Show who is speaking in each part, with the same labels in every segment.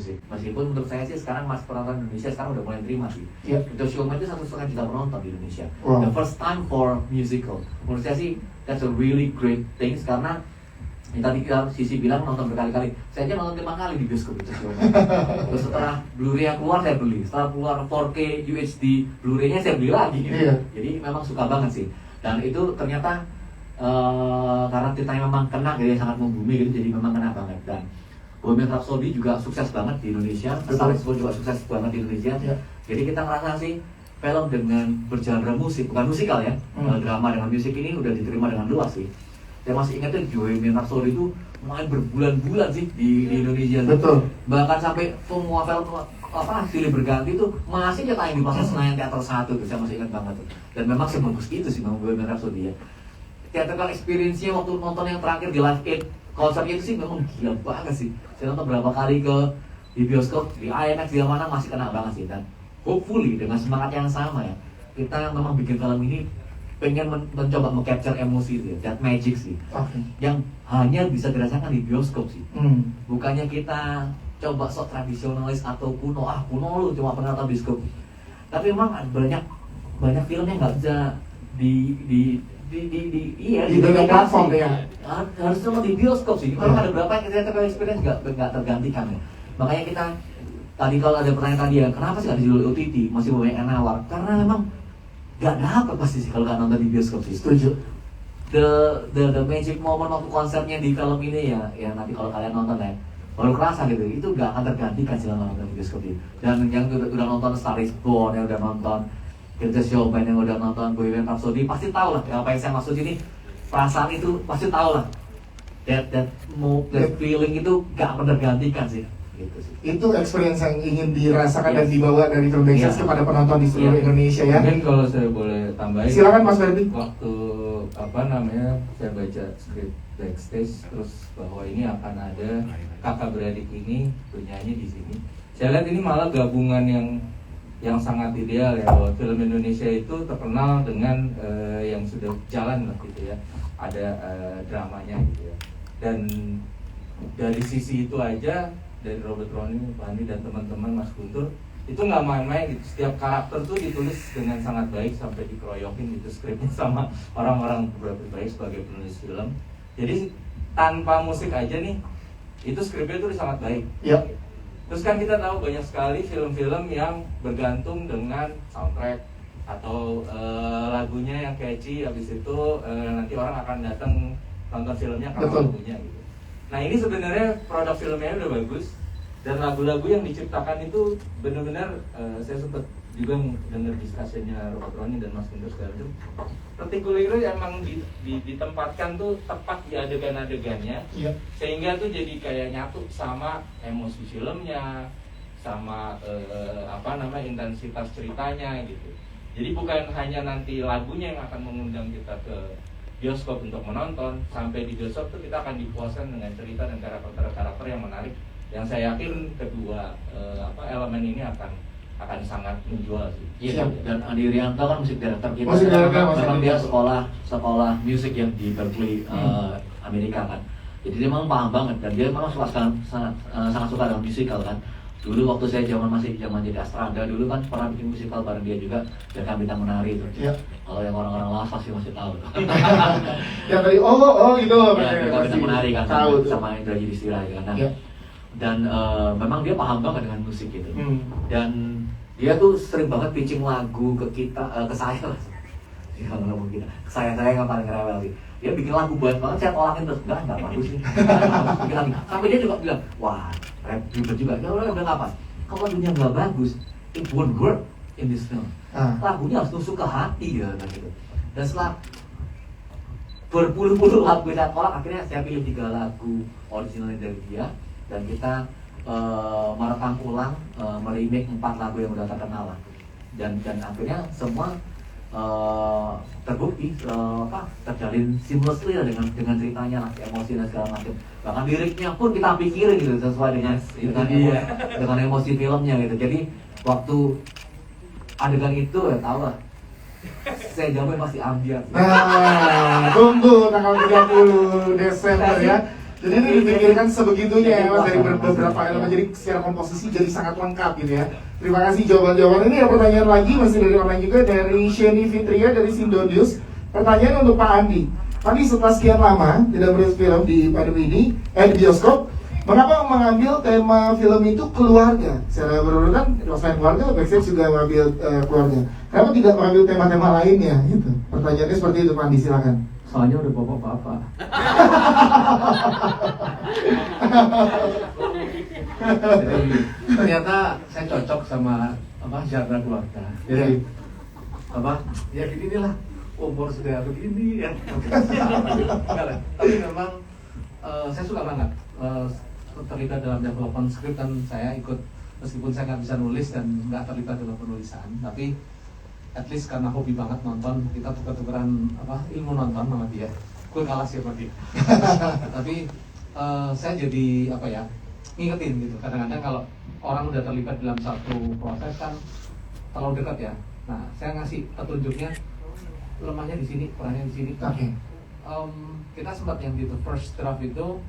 Speaker 1: sih. Meskipun menurut saya sih sekarang mas penonton Indonesia sekarang udah mulai terima sih. The Showman itu 1,5 juta penonton di Indonesia. The first time for musical. Menurut saya sih that's a really great thing karena yang tadi Sisi bilang nonton berkali-kali. Saya aja nonton 5 kali di bioskop itu Showman. Terus setelah Blu-ray yang keluar saya beli. Setelah keluar 4K UHD Blu-ray-nya saya beli lagi. Jadi memang suka banget sih. Dan itu ternyata karena ceritanya memang kena gitu ya, sangat membumi gitu, jadi memang kena banget. Dan Bohemian Rhapsody juga sukses banget di Indonesia, Star Is Born juga sukses banget di Indonesia. Jadi kita ngerasa sih film dengan bergenre musik, bukan musikal ya, drama dengan musik ini udah diterima dengan luas sih. Saya masih ingat tuh Bohemian Rhapsody itu main berbulan-bulan sih di Indonesia.
Speaker 2: Betul.
Speaker 1: Bahkan sampai semua film silih berganti tuh masih aja tayang di Plaza Senayan Teater 1 tuh, saya masih ingat banget tuh. Dan memang sebagus itu sih memang Bohemian Rhapsody ya. Theatrical experience-nya waktu nonton yang terakhir di Live Aid konsernya itu sih memang gila banget sih. Saya nonton berapa kali di bioskop, di IMAX, di mana masih kena banget sih. Dan hopefully dengan semangat yang sama ya, kita memang bikin film ini pengen mencoba capture emosi sih, that magic sih, yang hanya bisa dirasakan di bioskop sih. Bukannya kita coba sok tradisionalis atau kuno lu cuma pernah nonton bioskop. Tapi memang banyak film yang nggak bisa di
Speaker 2: platform ya.
Speaker 1: Harusnya mau di bioskop sih. Kalau ada berapa yang kita experience nggak tergantikan ya. Makanya kita tadi kalau ada pertanyaan tadi ya, kenapa sih nggak di OTT masih banyak yang nawar? Karena memang nggak dapet pasti sih kalau nggak nonton di bioskop sih.
Speaker 2: Setuju.
Speaker 1: The magic moment waktu konsernya di film ini ya nanti kalau kalian nonton ya baru kerasa gitu. Itu nggak akan tergantikan sih kalau nonton di bioskop ini. Dan yang udah nonton Star Is Born, yang udah nonton The Showman, yang udah nonton Bohemian Rhapsody pasti tahu lah apa yang saya maksud ini. Perasaan itu pasti tahu lah. That feeling itu gak akan tergantikan sih. Gitu sih.
Speaker 2: Itu experience yang ingin dirasakan dan dibawa dari film Dexys kepada penonton di seluruh Indonesia ya.
Speaker 3: Mungkin kalau saya boleh tambahin.
Speaker 2: Silakan Mas Ferdi.
Speaker 3: Waktu saya baca script backstage terus bahwa ini akan ada kakak beradik ini bernyanyi di sini. Saya lihat ini malah gabungan yang sangat ideal ya, bahwa film Indonesia itu terkenal dengan yang sudah jalan lah gitu ya, ada dramanya gitu ya. Dan dari sisi itu aja, dari Robert Roni, Fandi dan teman-teman Mas Guntur itu nggak main-main gitu. Setiap karakter tuh ditulis dengan sangat baik sampai dikeroyokin gitu skripnya sama orang-orang beberapa baik sebagai penulis film. Jadi tanpa musik aja nih, itu skripnya tuh sangat baik. Terus kan kita tahu banyak sekali film-film yang bergantung dengan soundtrack atau lagunya yang catchy, habis itu nanti orang akan datang nonton filmnya karena lagunya gitu. Nah ini sebenarnya produk filmnya udah bagus dan lagu-lagu yang diciptakan itu benar-benar saya sempat juga dengar diskusinya Robert Roni dan Mas Guntur segala macam. Particularly emang ditempatkan tuh tepat di adegan-adegannya, sehingga tuh jadi kayak nyatu sama emosi filmnya, sama intensitas ceritanya gitu. Jadi bukan hanya nanti lagunya yang akan mengundang kita ke bioskop untuk menonton, sampai di bioskop tuh kita akan dipuaskan dengan cerita dan karakter yang menarik. Yang saya yakin kedua elemen ini akan sangat menjual sih.
Speaker 1: Iya. Dan Andi Rianto kan musik director kita.
Speaker 2: Memang
Speaker 1: dia sekolah musik yang di Berkeley Amerika kan. Jadi dia memang paham banget dan dia memang sangat suka dengan musikal kan. Dulu waktu saya masih zaman jadi Astrada dulu kan pernah bikin musikal bareng dia juga, Jaka Bintang Menari itu. Kalau yang orang-orang Las pasti masih tahu.
Speaker 2: Yang tadi gitu.
Speaker 1: Jaka Bintang Menari kan sama Indra Yudhistira kan. Dan memang dia paham banget dengan musik gitu. Dan dia tuh sering banget pitching lagu ke kita, ke saya lah. Ya ngomong kita, saya yang paling rewel sih. Dia bikin lagu buat banget, saya tolakin terus, enggak bagus nih. Bikin lagi. Sampai dia juga bilang, wah, ribet juga. Ya udah bilang apa? Kalau lagunya nggak bagus, it won't work in this film. Lagunya harus nusuk ke hati gitu. Dan setelah berpuluh-puluh lagu saya tolak, akhirnya saya pilih 3 lagu original dari dia. Dan kita merekam ulang, meremake 4 lagu yang udah terkenal lah. Dan akhirnya semua terbukti terjalin seamlessly lah dengan ceritanya lah, emosi dan segala macam. Bahkan liriknya pun kita pikirin gitu sesuai dengan emosi filmnya gitu. Jadi waktu adegan itu ya tahu lah, saya jawabnya pasti ambiar.
Speaker 2: Tunggu tanggal 30 Desember ya. Jadi ini dipikirkan sebegitunya ya Mas, dari beberapa elemen, jadi secara komposisi jadi sangat lengkap gitu ya. Terima kasih jawaban-jawaban ini. Ada pertanyaan lagi masih dari online juga, dari Sheni Fitria dari Sindonius. Pertanyaan untuk Pak Andi. Andi, setelah sekian lama tidak merilis film di pandemi ini, di bioskop, mengapa mengambil tema film itu keluarga? Secara berurutan, selain keluarga, backstage juga mengambil keluarga. Kenapa tidak mengambil tema-tema lainnya? Gitu. Pertanyaannya seperti itu, Pak Andi, silakan.
Speaker 1: Soalnya udah bapak-bapak. Jadi ternyata saya cocok sama genre keluarga. Jadi ya beginilah, umur sudah begini ya. Tapi memang saya suka banget terlibat dalam development script, dan saya ikut, meskipun saya nggak bisa nulis dan nggak terlibat dalam penulisan, tapi at least karena hobi banget nonton, kita tukar-tukaran ilmu nonton sama dia. Gue kalah sih sama dia. Tapi saya jadi ngingetin gitu. Kadang-kadang kalau orang udah terlibat dalam satu proses kan terlalu dekat ya. Nah, saya ngasih petunjuknya, lemahnya di sini, perannya di sini.
Speaker 2: Oke.
Speaker 1: Kita sempat yang di the first draft itu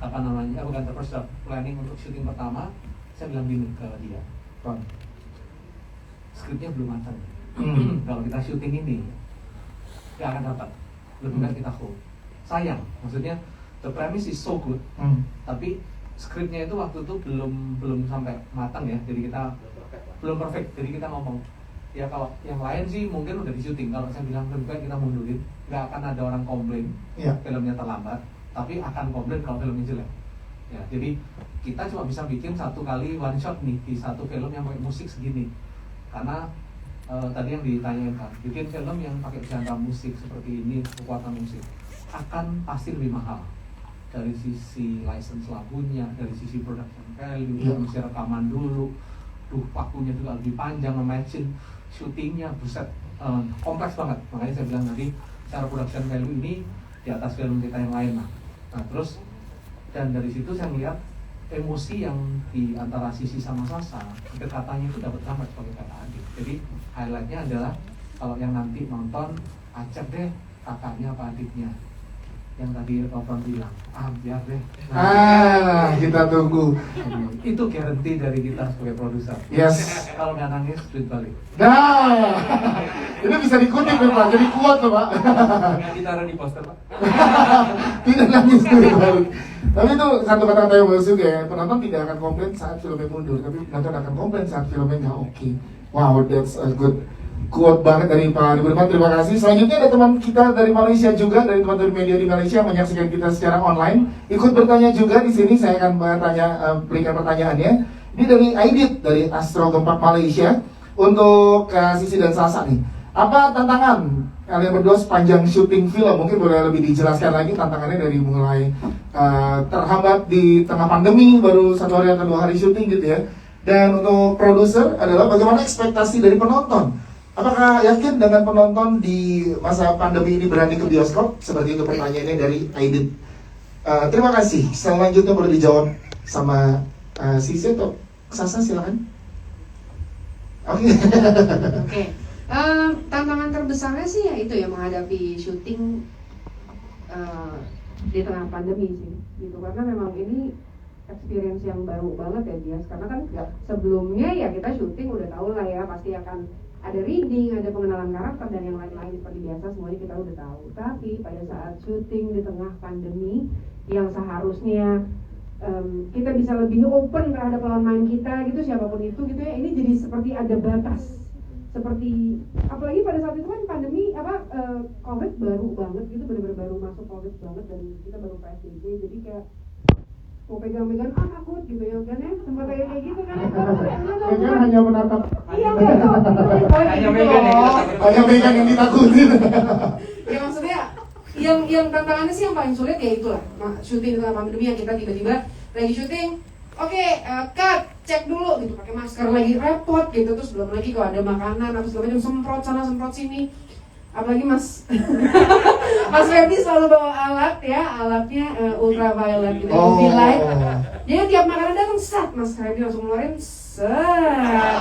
Speaker 1: bukan the first draft, planning untuk syuting pertama, saya bilang gini ke dia, Ron, skripnya belum matang. Kalau kita syuting ini gak akan dapat, lebih baik kita hold. Sayang, maksudnya the premise is so good, tapi skripnya itu waktu itu belum sampai matang ya, jadi kita belum perfect. Jadi kita ngomong, ya kalau yang lain sih mungkin udah di syuting, kalau saya bilang lebih baik kita mundurin, gak akan ada orang komplain filmnya terlambat, tapi akan komplain kalau filmnya jelek. Ya, jadi kita cuma bisa bikin satu kali one shot nih di satu film yang pakai musik segini. Karena tadi yang ditanyain kan, bikin film yang pakai genre musik seperti ini, kekuatan musik akan pasti lebih mahal dari sisi license lagunya, dari sisi production value, kita mesti rekaman dulu, pakunya juga lebih panjang, matching syutingnya, buset, kompleks banget. Makanya saya bilang tadi, secara production value ini di atas film kita yang lain lah. Nah terus, dan dari situ saya melihat emosi yang di antara Sisi sama Sasa, kedekatannya itu dapat sama sebagai kata adik. Jadi highlightnya adalah kalau yang nanti nonton, ajak deh kakaknya apa adiknya. Yang tadi Ron bilang, biar deh.
Speaker 2: Nah, kita tunggu.
Speaker 1: Itu guarantee dari kita sebagai produser.
Speaker 2: Yes.
Speaker 1: Kalau nggak nangis, duit balik.
Speaker 2: Nah, ini bisa dikutip ya Pak, jadi kuat loh Pak.
Speaker 1: Nggak ditaruh di poster Pak.
Speaker 2: Tidak nangis duit balik. Tapi itu satu kata-kata yang bagus juga ya, penonton tidak akan komplain saat filmnya mundur, tapi penonton akan komplain saat filmnya nggak oke. Wow, that's a good quote banget dari Pak Andi. Terima kasih. Selanjutnya ada teman kita dari Malaysia juga, dari teman-teman media di Malaysia menyaksikan kita secara online, ikut bertanya juga di sini. Saya akan berikan pertanyaannya. Ini dari Aidit dari Astro Gempak Malaysia untuk Sisi dan Sasa nih. Apa tantangan kalian berdua sepanjang syuting film? Mungkin boleh lebih dijelaskan lagi tantangannya dari mulai terhambat di tengah pandemi, baru 1 hari atau 2 hari syuting gitu ya. Dan untuk produser adalah bagaimana ekspektasi dari penonton? Apakah yakin dengan penonton di masa pandemi ini berani ke bioskop? Seperti itu pertanyaannya dari Aidit. Terima kasih. Selanjutnya boleh dijawab sama Sisi atau Sasa, silakan.
Speaker 4: Oke. Tantangan terbesarnya sih ya itu ya, menghadapi syuting di tengah pandemi sih, gitu. Karena memang ini experience yang baru banget ya dia. Karena kan sebelumnya ya kita syuting udah tahu lah ya, pasti akan ada reading, ada pengenalan karakter dan yang lain-lain seperti biasa, semuanya kita udah tahu. Tapi pada saat syuting di tengah pandemi yang seharusnya kita bisa lebih open terhadap lawan main kita gitu, siapapun itu gitu ya, ini jadi seperti ada batas. Seperti apalagi pada saat itu kan pandemi COVID baru banget gitu, benar-benar baru masuk COVID banget, dan kita baru PSBB, jadi kayak mau pegang-pegang takut gitu ya kan ya, sempat kayak gitu kan.
Speaker 2: Pegang hanya menatap.
Speaker 4: Iya betul.
Speaker 2: Hanya pegang yang ditakutin.
Speaker 4: Ya maksudnya yang tantangannya sih yang paling sulit ya itulah syuting tengah pandemi, yang kita tiba-tiba lagi syuting, oke, cut, cek dulu gitu, pakai masker lagi repot gitu, terus belum lagi kalau ada makanan atau segala macam, semprot sana semprot sini. Apalagi Mas Ferdi selalu bawa alatnya ultraviolet gitu, UV light. Jadi tiap makanan datang, Mas Ferdi langsung ngeluarin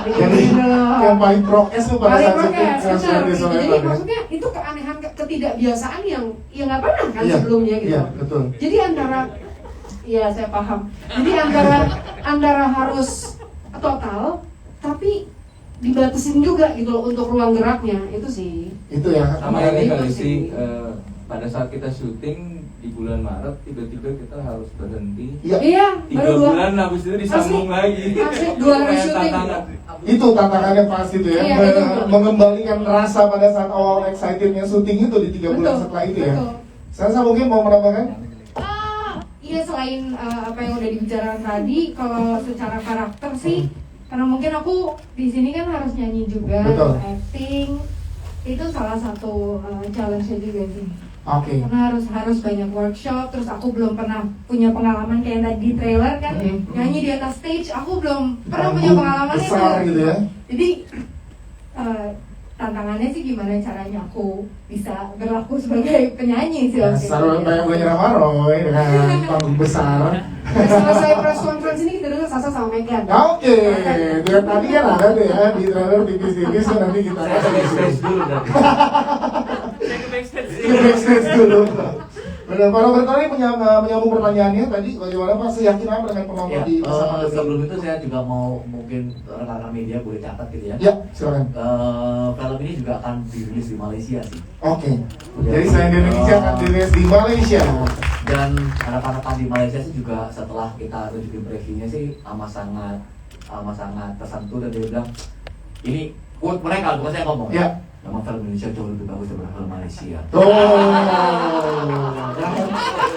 Speaker 2: Jadi yang paling prokes tuh pada saat syuting.
Speaker 4: Jadi maksudnya itu keanehan ketika ketidakbiasaan yang ya nggak pernah kan
Speaker 2: Iya,
Speaker 4: sebelumnya gitu.
Speaker 2: Iya, betul.
Speaker 4: Jadi ya saya paham. Jadi antara harus total, tapi dibatasin juga gitu loh untuk ruang geraknya itu sih.
Speaker 2: Itu ya.
Speaker 3: Sama
Speaker 4: Itu
Speaker 3: ini kali
Speaker 4: sih.
Speaker 3: sih, pada saat kita syuting di bulan Maret, tiba-tiba kita harus berhenti.
Speaker 2: Iya.
Speaker 4: Iya,
Speaker 3: 3
Speaker 4: baru
Speaker 3: bulan habis itu disambung lagi.
Speaker 4: Asli, 2 hari
Speaker 3: Kayak
Speaker 4: syuting.
Speaker 3: tantangan.
Speaker 2: Itu tantangannya pasti itu ya,
Speaker 4: Iya, betul.
Speaker 2: mengembalikan rasa pada saat awal excitednya syuting itu di 3 bulan
Speaker 4: Betul,
Speaker 2: setelah itu ya.
Speaker 4: betul.
Speaker 2: Saya mungkin mau menambahkan?
Speaker 4: Iya, selain apa yang udah dibicarakan tadi, kalau secara karakter sih, karena mungkin aku di sini kan harus nyanyi juga,
Speaker 2: Betul.
Speaker 4: acting, itu salah satu challenge-nya juga sih.
Speaker 2: Oke.
Speaker 4: Karena harus banyak workshop, terus aku belum pernah punya pengalaman kayak tadi di trailer kan, nyanyi di atas stage, aku belum pernah punya pengalaman itu.
Speaker 2: Besar gitu ya.
Speaker 4: Jadi tantangannya sih gimana caranya aku bisa berlaku sebagai penyanyi sih. waktu itu.
Speaker 2: Seru banyak gue nyerah Roy dengan panggung besar.
Speaker 4: Nah, selesai press conference ini kita dengar Sasa sama Megan.
Speaker 2: Oke, dia tadi kan ada tuh ya di trailer tipis-tipis kan nanti kita
Speaker 1: Saya ke backstage dulu dan
Speaker 2: ke backstage dulu. Benar, Pak Robert tadi menyambung pertanyaannya tadi bagaimana Pak seyakin apa dengan penonton
Speaker 1: ya,
Speaker 2: di bersama
Speaker 1: sebelum itu saya juga mau mungkin rekan-rekan media boleh catat gitu ya.
Speaker 2: Ya, silakan.
Speaker 1: Film ini juga akan dirilis di Malaysia sih.
Speaker 2: Oke. Jadi saya di Indonesia akan dirilis di Malaysia.
Speaker 1: Dan rekan-rekan di Malaysia sih juga setelah kita tunjukin previewnya sih amat sangat tersentuh dan dia bilang ini quote mereka bukan saya ngomong
Speaker 2: Ya.
Speaker 1: Memang film Indonesia jauh lebih bagus daripada film Malaysia.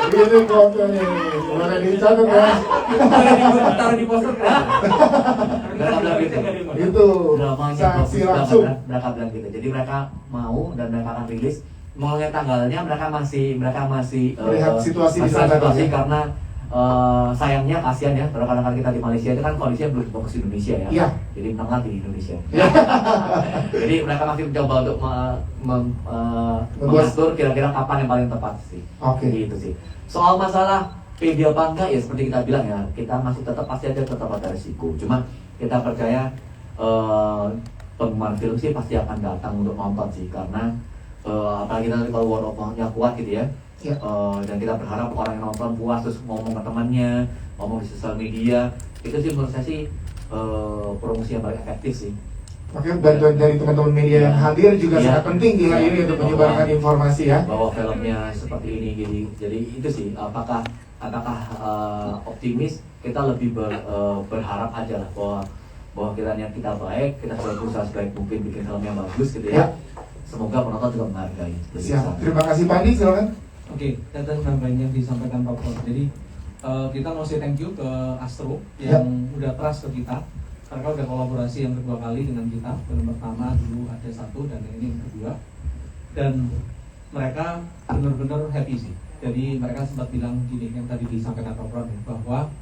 Speaker 2: Ini quote-nya nih, boleh dicatat ya.
Speaker 1: Taruh di poster kan? Mereka bilang gitu.
Speaker 2: Itu
Speaker 1: Dramanya
Speaker 2: saksi
Speaker 1: bagus
Speaker 2: langsung.
Speaker 1: banget, mereka bilang gitu. Jadi mereka mau dan mereka akan rilis. Mengenai tanggalnya mereka masih
Speaker 2: Melihat situasi di
Speaker 1: melihat
Speaker 2: sana,
Speaker 1: situasi
Speaker 2: ya.
Speaker 1: karena sayangnya kasihan ya rekan-rekan kita di Malaysia itu kan kondisinya belum fokus di Indonesia ya.
Speaker 2: Iya.
Speaker 1: Jadi menang lagi di Indonesia.
Speaker 2: Ya.
Speaker 1: Jadi mereka masih mencoba untuk mengatur kira-kira kapan yang paling tepat sih.
Speaker 2: Oke.
Speaker 1: Gitu sih. Soal masalah pede apa enggak ya seperti kita bilang ya, kita masih tetap pasti ada risiko. Cuma kita percaya penggemar film sih pasti akan datang untuk nonton sih karena apalagi nanti kalau word of mouth-nya kuat gitu ya.
Speaker 2: Ya.
Speaker 1: Dan kita berharap orang yang nonton puas terus ngomong ke temannya, ngomong di sosial media, itu sih menurut saya sih promosi yang paling efektif sih.
Speaker 2: Makanya bantuan dari teman-teman media yang hadir juga
Speaker 1: Iya.
Speaker 2: sangat penting di hari ini untuk menyebarkan informasi ya.
Speaker 1: Bahwa filmnya seperti ini gitu. Jadi itu sih apakah optimis, kita lebih berharap aja lah bahwa kiranya kita baik, kita selalu berusaha sebaik mungkin bikin film yang bagus gitu ya.
Speaker 2: Ya.
Speaker 1: Semoga penonton juga menghargai.
Speaker 2: Siap. Terima kasih Pak Andi, silakan.
Speaker 5: Oke, tadi namanya yang disampaikan Pak Pur. Jadi kita mau say thank you ke Astro
Speaker 2: Ya.
Speaker 5: yang udah trust ke kita. Karena udah kolaborasi yang kedua kali dengan kita. Film pertama dulu ada 1 dan ini yang kedua. Dan mereka benar-benar happy sih. Jadi mereka sempat bilang gini yang tadi disampaikan Pak Pur bahwa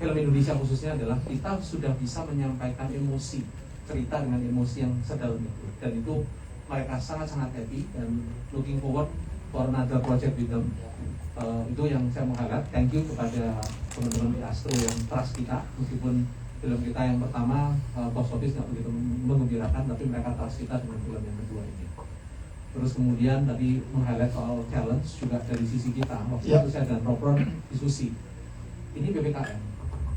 Speaker 5: film Indonesia khususnya adalah kita sudah bisa menyampaikan emosi, cerita dengan emosi yang sedalam itu. Dan itu mereka sangat-sangat happy dan looking forward for another project with them. Itu yang saya mau highlight. Thank you kepada teman-teman di Astro yang trust kita, meskipun film kita yang pertama box office nggak begitu menggembirakan, tapi mereka trust kita dengan film yang kedua ini. Terus kemudian tadi meng-highlight soal challenge juga dari sisi kita. Waktu itu saya dan Robron diskusi. Ini PPKM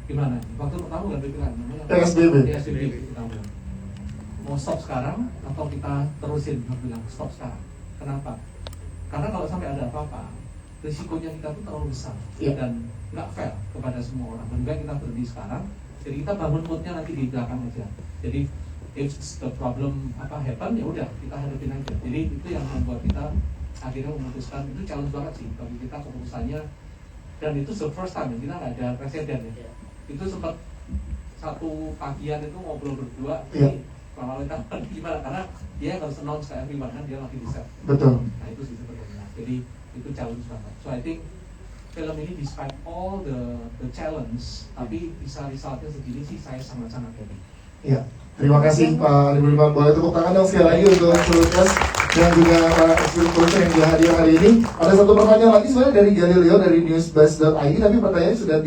Speaker 5: gimana? Waktu pertama bukan PPKM, namanya
Speaker 2: PSBB.
Speaker 5: PSBB kita bilang. Mau stop sekarang atau kita terusin? Aku bilang stop sekarang. Kenapa? Karena kalau sampai ada apa-apa, risikonya kita tuh terlalu besar dan nggak fair kepada semua orang. Lebih baik kita berhenti sekarang. Jadi kita bangun moodnya nanti di belakang aja. Jadi if the problem happen ya udah kita hadapin aja. Jadi itu yang membuat kita akhirnya memutuskan, itu challenge banget sih bagi kita keputusannya. Dan itu the first time kita nggak ada presiden ya. Itu sempat satu pagian itu ngobrol berdua. Lalu kita gimana, karena dia harus announce ke everyone kan dia lagi di set.
Speaker 2: Betul.
Speaker 5: Nah itu sih sebenarnya. Jadi itu challenge banget. So I think film ini despite all the challenge, tapi bisa resultnya segini sih saya sangat-sangat happy.
Speaker 2: Ya. Terima kasih Pak Budiman. Boleh tepuk tangan dong sekali lagi untuk Sulkes dan juga Pak Sulkes yang sudah hadir hari ini. Ada satu pertanyaan lagi sebenarnya dari Galileo dari newsbuzz.id, tapi pertanyaannya sudah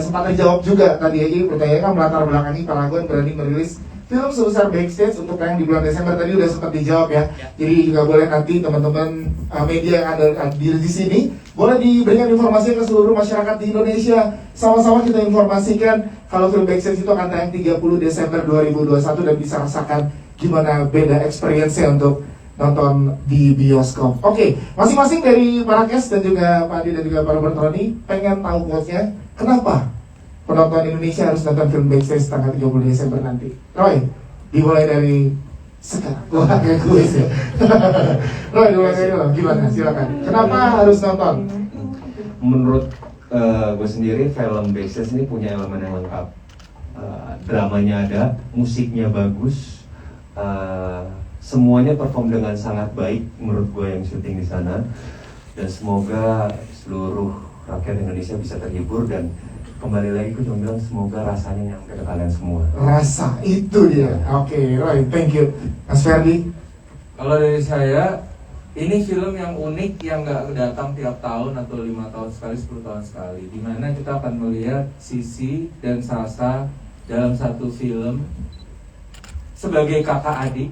Speaker 2: sempat terjawab juga tadi. Pertanyaannya kan melatar belakangi Paragon berani merilis film sebesar Backstage untuk tayang di bulan Desember tadi udah sempat dijawab ya. Jadi juga boleh nanti teman-teman media yang ada di sini boleh diberikan informasi ke seluruh masyarakat di Indonesia. Sama-sama kita informasikan kalau film Backstage itu akan tayang 30 Desember 2021 dan bisa rasakan gimana beda experience-nya untuk nonton di bioskop. Oke, masing-masing dari para guest dan juga Pak Adi dan juga Pak Robert Roni pengen tahu quotes-nya. Kenapa penonton Indonesia harus nonton film Backstage tanggal 30 Desember nanti? Roy, dimulai dari sekarang. Wah, kayak gue sih. Roy, dimulai dari lo. Gimana? Silakan. Kenapa harus nonton?
Speaker 6: Menurut gue sendiri film Backstage ini punya elemen yang lengkap. Dramanya ada, musiknya bagus, semuanya perform dengan sangat baik menurut gue yang syuting di sana. Dan semoga seluruh rakyat Indonesia bisa terhibur dan kembali lagi gue cuma bilang semoga rasanya nyampe ke kalian semua.
Speaker 2: Rasa itu dia. Oke, Roy, thank you. Mas Ferdi.
Speaker 3: Kalau dari saya, ini film yang unik yang nggak datang tiap tahun atau 5 tahun sekali, 10 tahun sekali. Dimana kita akan melihat Sisi dan Sasa dalam satu film sebagai kakak adik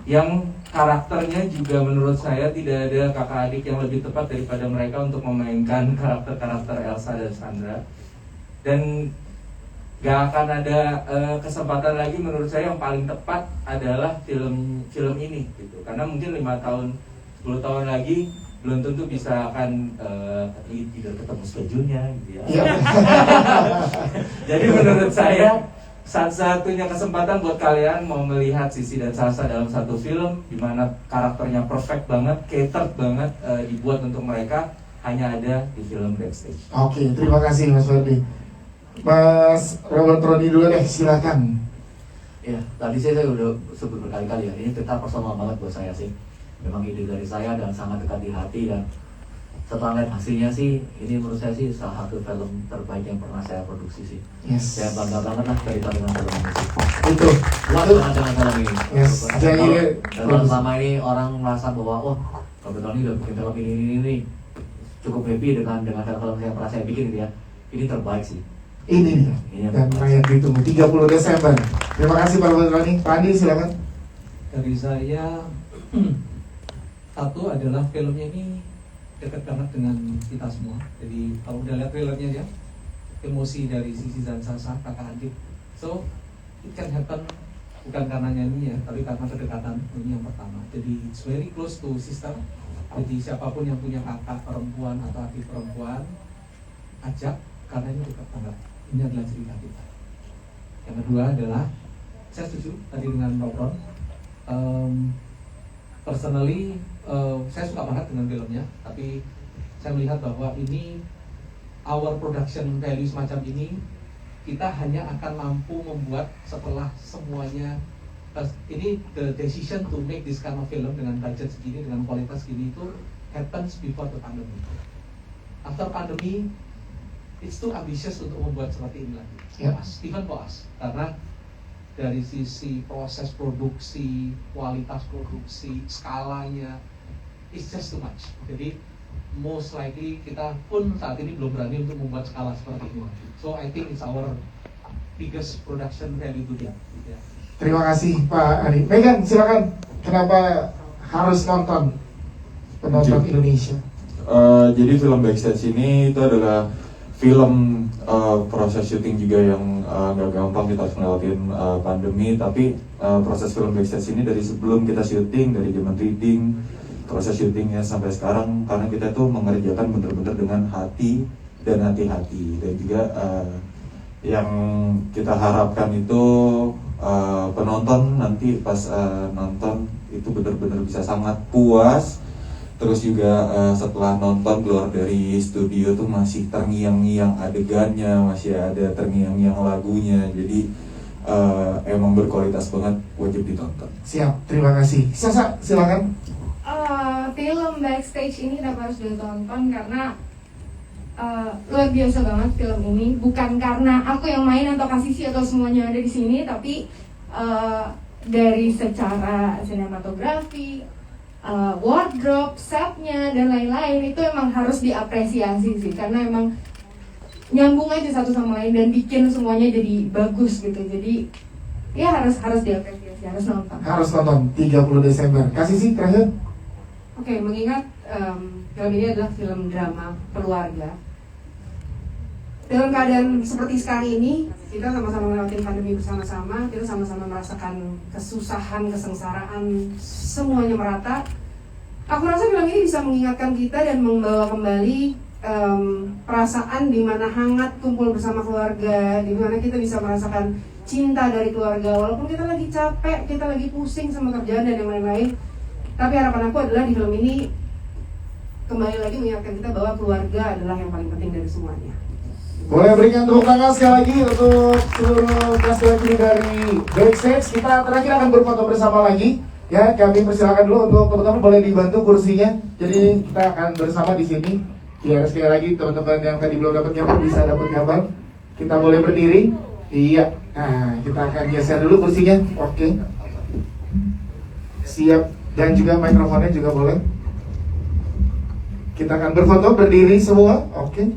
Speaker 3: yang karakternya juga menurut saya tidak ada kakak adik yang lebih tepat daripada mereka untuk memainkan karakter-karakter Elsa dan Sandra. Dan gak akan ada kesempatan lagi menurut saya yang paling tepat adalah film ini gitu. Karena mungkin 5 tahun 10 tahun lagi belum tentu bisa akan tidak ketemu schedule-nya gitu ya. Jadi menurut saya satu-satunya kesempatan buat kalian mau melihat Sisi dan Sasa dalam satu film di mana karakternya perfect banget, catered banget, dibuat untuk mereka, hanya ada di film Backstage.
Speaker 2: Oke, terima kasih Mas Ferdi. Mas Robert Roni dulu deh, silakan.
Speaker 1: Ya, tadi saya udah sebut berkali-kali ya, ini tetap personal banget buat saya sih. Memang ide dari saya dan sangat dekat di hati, dan setelah lihat hasilnya sih, ini menurut saya sih salah satu film terbaik yang pernah saya produksi sih.
Speaker 2: Yes.
Speaker 1: Saya bangga banget lah cerita dengan film ini sih.
Speaker 2: Itu.
Speaker 1: Puas banget dengan film ini.
Speaker 2: Yes. Jadi
Speaker 1: dan kalau selama ini orang merasa bahwa oh, Robert Roni udah bikin film ini cukup happy dengan film yang pernah saya bikin gitu ya. Ini terbaik sih.
Speaker 2: Ini dia. Dan yang ditunggu 30 Desember. Terima kasih Pak Robert Roni. Pak Andi silakan.
Speaker 5: Dari saya, satu adalah filmnya ini dekat banget dengan kita semua. Jadi kalau udah lihat trailernya ya, emosi dari Sisi dan Sasa, kakak adik. So it can happen bukan karena nyanyi ya, tapi karena kedekatan. Ini yang pertama. Jadi it's very close to sister. Jadi siapapun yang punya kakak perempuan atau adik perempuan, ajak, karena ini dekat banget. Ini adalah cerita kita. Yang kedua adalah, saya setuju tadi dengan Robron. Personally, saya suka banget dengan filmnya, tapi saya melihat bahwa ini our production value semacam ini kita hanya akan mampu membuat setelah semuanya. Ini the decision to make this kind of film dengan budget segini, dengan kualitas segini itu happens before the pandemic. After pandemic, it's too ambitious untuk membuat seperti ini lagi. Even for us, karena dari sisi proses produksi, kualitas produksi, skalanya, it's just too much. Jadi most likely kita pun saat ini belum berani untuk membuat skala seperti ini. So I think it's our biggest production value to dia.
Speaker 2: Terima kasih Pak Adi. Megan silakan. Kenapa harus nonton penonton Indonesia?
Speaker 7: Jadi film Backstage ini itu adalah film proses syuting juga yang gak gampang. Kita harus ngelewatin pandemi, tapi proses film Backstage ini dari sebelum kita syuting, dari zaman reading, proses syutingnya sampai sekarang, karena kita tuh mengerjakan bener-bener dengan hati dan hati-hati. Dan juga yang kita harapkan itu penonton nanti pas nonton itu bener-bener bisa sangat puas. Terus juga setelah nonton keluar dari studio tuh masih terngiang-ngiang adegannya, masih ada terngiang-ngiang lagunya. Jadi emang berkualitas banget, wajib ditonton.
Speaker 2: Siap, terima kasih. Sasa, silakan.
Speaker 8: Film Backstage ini kenapa harus ditonton? Karena luar biasa banget film ini. Bukan karena aku yang main atau Kasisi atau semuanya ada di sini, tapi dari secara sinematografi, wardrobe, setnya dan lain-lain itu emang harus diapresiasi sih, karena emang nyambung aja satu sama lain dan bikin semuanya jadi bagus gitu. Jadi ya harus diapresiasi, harus nonton.
Speaker 2: Harus nonton 30 Desember. Kasih sih terakhir.
Speaker 4: Oke, mengingat film ini adalah film drama keluarga. Dalam keadaan seperti sekarang ini, kita sama-sama melewati pandemi bersama-sama, kita sama-sama merasakan kesusahan, kesengsaraan, semuanya merata. Aku rasa film ini bisa mengingatkan kita dan membawa kembali perasaan di mana hangat kumpul bersama keluarga, di mana kita bisa merasakan cinta dari keluarga, walaupun kita lagi capek, kita lagi pusing sama kerjaan dan yang lain-lain. Tapi harapan aku adalah di film ini kembali lagi mengingatkan kita bahwa keluarga adalah yang paling penting dari semuanya.
Speaker 2: Boleh berikan tepuk tangan sekali lagi untuk seluruh cast kru dari Backstage. Kita terakhir akan berfoto bersama lagi. Ya, kami persilakan dulu untuk teman-teman boleh dibantu kursinya. Jadi kita akan bersama di sini. Ya, sekali lagi teman-teman yang tadi belum dapat gambar bisa dapat gambar. Kita boleh berdiri. Iya. Nah, kita akan geser dulu kursinya. Oke. Siap. Dan juga mikrofonnya juga boleh. Kita akan berfoto berdiri semua. Oke.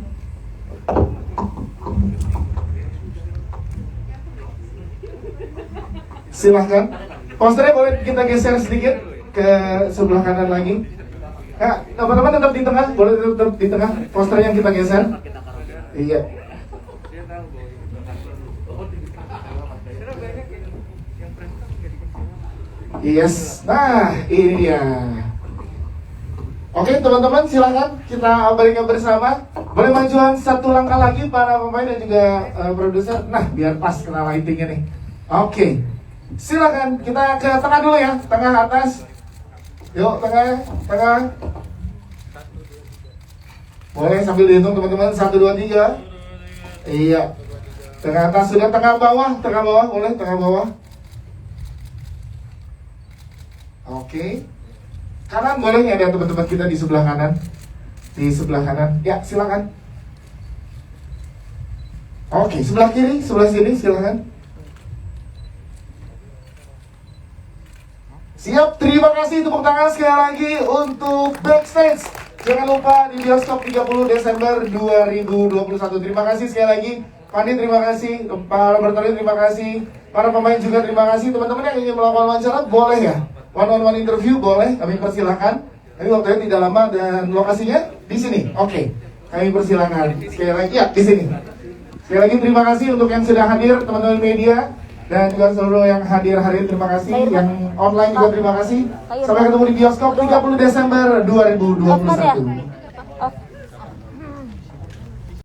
Speaker 2: Silahkan. Posternya boleh kita geser sedikit ke sebelah kanan lagi. Ya, teman-teman tetap di tengah, boleh tetap di tengah. Poster yang kita geser. Iya. Yes. Nah, ini dia. Oke, teman-teman silahkan kita berikan bersama. Boleh majuan satu langkah lagi para pemain dan juga produser. Nah, biar pas kena lightingnya nih. Oke. Silakan kita ke tengah dulu ya, tengah atas. Yuk, tengah. Boleh sambil dihitung teman-teman, 1, 2, 3. Iya. Tengah atas sudah, tengah bawah, boleh tengah bawah. Oke. Kanan boleh ya, ada teman-teman kita di sebelah kanan. Di sebelah kanan. Ya, silakan. Oke, sebelah kiri, sebelah sini silakan. Siap, terima kasih, tepuk tangan sekali lagi untuk Backstage. Jangan lupa di bioskop 30 Desember 2021. Terima kasih sekali lagi, Fandi terima kasih, para bertani terima kasih, para pemain juga terima kasih. Teman-teman yang ingin melakukan wawancara boleh ya, one-on-one interview boleh, kami persilahkan. Ini waktunya tidak lama dan lokasinya di sini. Oke, kami persilahkan sekali lagi ya di sini. Sekali lagi terima kasih untuk yang sudah hadir, teman-teman media. Dan juga seluruh yang hadir hari ini terima kasih, yang online juga terima kasih. Sampai ketemu di bioskop 30 Desember 2021.